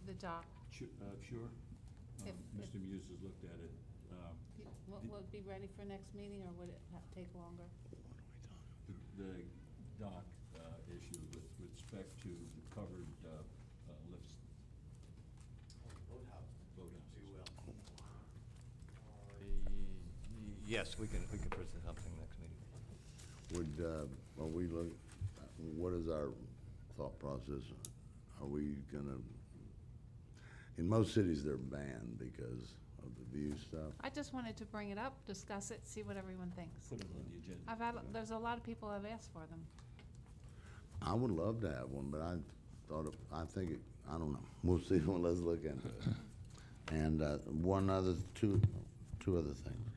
The doc, Sure. If- Mr. Muse has looked at it. will it be ready for next meeting, or would it take longer? The dock issue with respect to the covered lifts. Boathouse. Yes, we can present something next meeting. are we what is our thought process? Are we gonna, in most cities, they're banned because of the view stuff. I just wanted to bring it up, discuss it, see what everyone thinks. Put it on the agenda. There's a lot of people have asked for them. I would love to have one, but I don't know. We'll see, let's look into it. And two other things.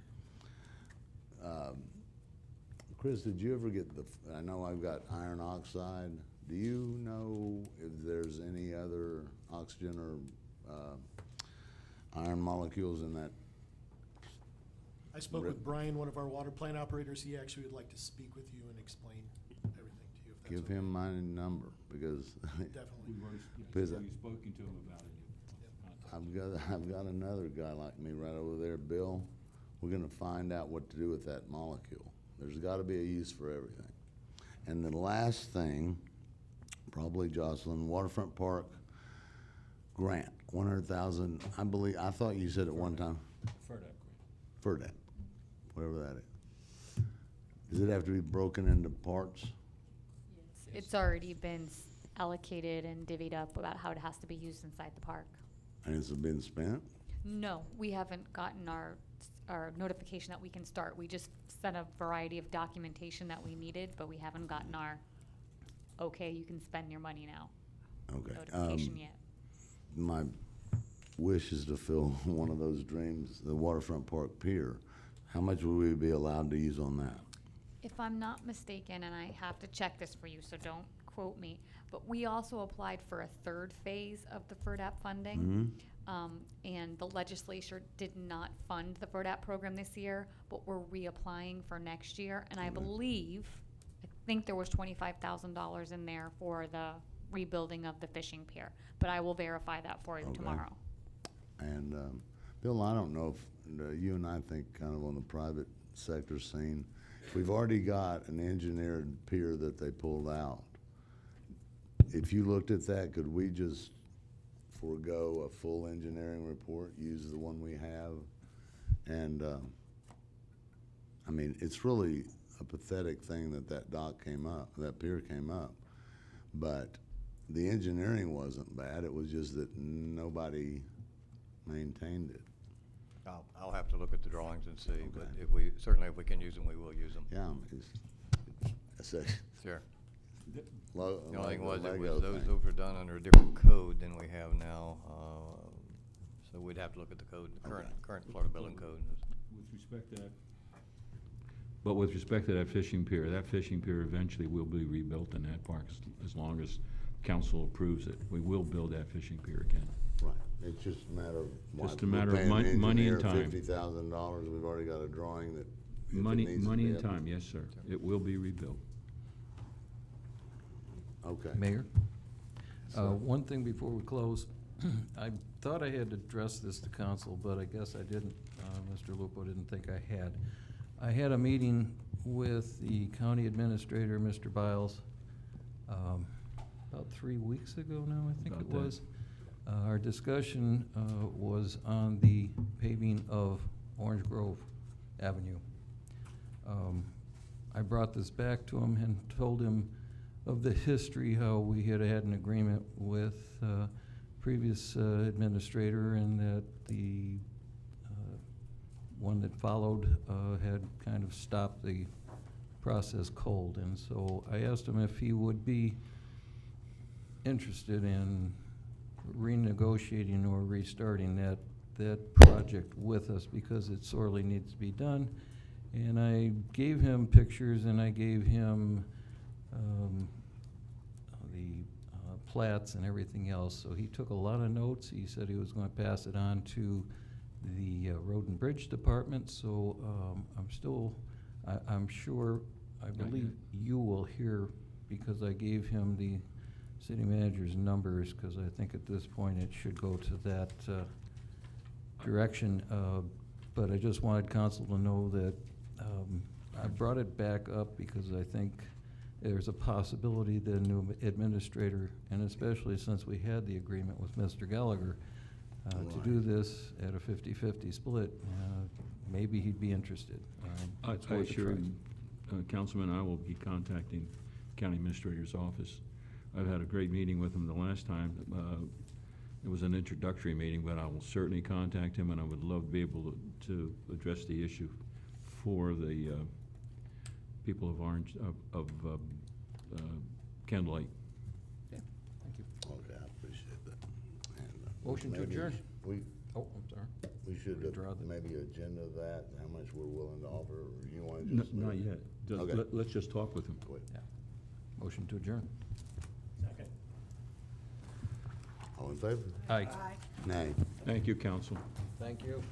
Chris, did you ever get I know I've got iron oxide. Do you know if there's any other oxygen or iron molecules in that? I spoke with Brian, one of our water plant operators. He actually would like to speak with you and explain everything to you, if that's Give okay. him my number, because Definitely. Because You've spoken to him about it. I've got another guy like me right over there, Bill. We're gonna find out what to do with that molecule. There's gotta be a use for everything. And the last thing, probably Jocelyn, Waterfront Park grant, 100,000, I believe, I thought you said at one time. FERDAP, whatever that is. Does it have to be broken into parts? It's already been allocated and divvied up about how it has to be used inside the park. And it's been spent? No, we haven't gotten our notification that we can start. We just sent a variety of documentation that we needed, but we haven't gotten our, okay, you can spend your money now Okay. notification yet. My wish is to fill one of those dreams, the Waterfront Park Pier. How much would we be allowed to use on that? If I'm not mistaken, and I have to check this for you, so don't quote me, but we also applied for a third phase of the FERDAP funding. And the legislature did not fund the FERDAP program this year, but we're reapplying for next year. And I think there was $25,000 in there for the rebuilding of the fishing pier. But I will verify that for you Okay. tomorrow. And, Bill, I don't know if you and I think kind of on the private sector scene, we've already got an engineered pier that they pulled out. If you looked at that, could we just forego a full engineering report, use the one we have? And, I mean, it's really a pathetic thing that that dock came up, that pier came up. But the engineering wasn't bad, it was just that nobody maintained it. I'll have to look at the drawings and see, but Okay. certainly if we can use them, we will use them. Yeah, it's a Sure. lo- The only thing was, Lego those thing. were done under a different code than we have now, so we'd have to look at the code, the current Florida Building Code. With respect to that. But with respect to that fishing pier eventually will be rebuilt in that park as long as council approves it. We will build that fishing pier again. Right, it's just a matter of. Just a matter of money and time. $50,000, we've already got a drawing that. if it Money needs to and be up- time, yes, sir. It will be rebuilt. Okay. Mayor? Sir. One thing before we close, I thought I had addressed this to council, but I guess I didn't. Mr. Lupo didn't think I had. I had a meeting with the county administrator, Mr. Biles, about 3 weeks ago now, I think About it that. was. Our discussion was on the paving of Orange Grove Avenue. I brought this back to him and told him of the history, how we had had an agreement with previous administrator, and that the one that followed had kind of stopped the process cold. And so I asked him if he would be interested in renegotiating or restarting that project with us, because it sorely needs to be done. And I gave him pictures, and I gave him the plats and everything else. So he took a lot of notes. He said he was going to pass it on to the Road and Bridge Department. So I'm sure, I believe you will hear, because I gave him the city manager's numbers, because I think at this point it should go to that direction. But I just wanted council to know that I brought it back up because I think there's a possibility that a new administrator, and especially since we had the agreement with Mr. Gallagher, to do this at a 50-50 split, maybe he'd be interested. I It's worth a assure try. you, Councilman, I will be contacting County Administrator's office. I've had a great meeting with him the last time. It was an introductory meeting, but I will certainly contact him, and I would love to be able to address the issue for the people of Orange, of Candlelight. Okay, thank you. Okay, I appreciate that. And, Motion to maybe adjourn. We, Oh, I'm sorry. we should Withdraw the- maybe agenda that, how much we're willing to offer, or you want to No, just? not yet. Just Okay. Let's just talk with him. Wait. Yeah. Motion to adjourn. Second. All in favor? Aye. Nay. Thank you, council. Thank you.